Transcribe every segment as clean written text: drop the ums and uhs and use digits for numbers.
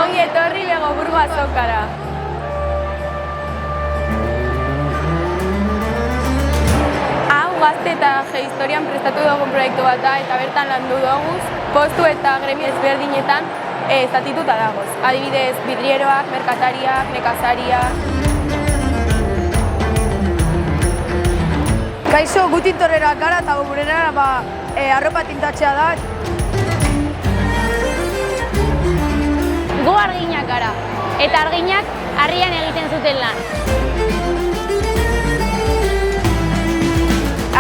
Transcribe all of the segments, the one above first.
Ongi etorri Lego Burgo azokara. Hau gazte eta historian prestatu dugun proiektu bat da eta bertan landu duguz, postu eta gremio ezberdinetan zatituta dagoz. Adibidez, vidrieroak, merkatariak, nekazariak. Kaixo, gu tintorerak gara eta gurera arropa tintatzea da. Gu arginak gara, eta arginak harrian egiten zuten lan.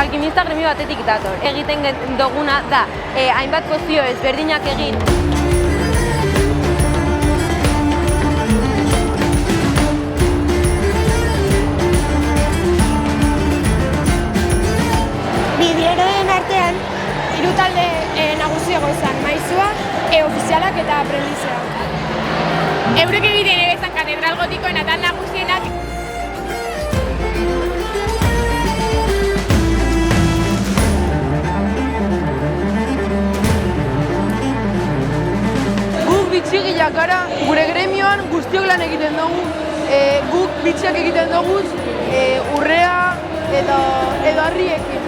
Alkimista gremio batetik dator. Egiten duguna da, hainbat kozio ezberdinak egin. Bidrieroen artean, hiru talde nagusiago izan, maizua, ofizialak eta aprendizeak. Eurek egiten egizan katedral gotikoen atal nagusienak. Guk bitxigiak gara, gure gremioan guztiok lan egiten dugu. Guk bitxiak egiten dugu urrea edo harriekin.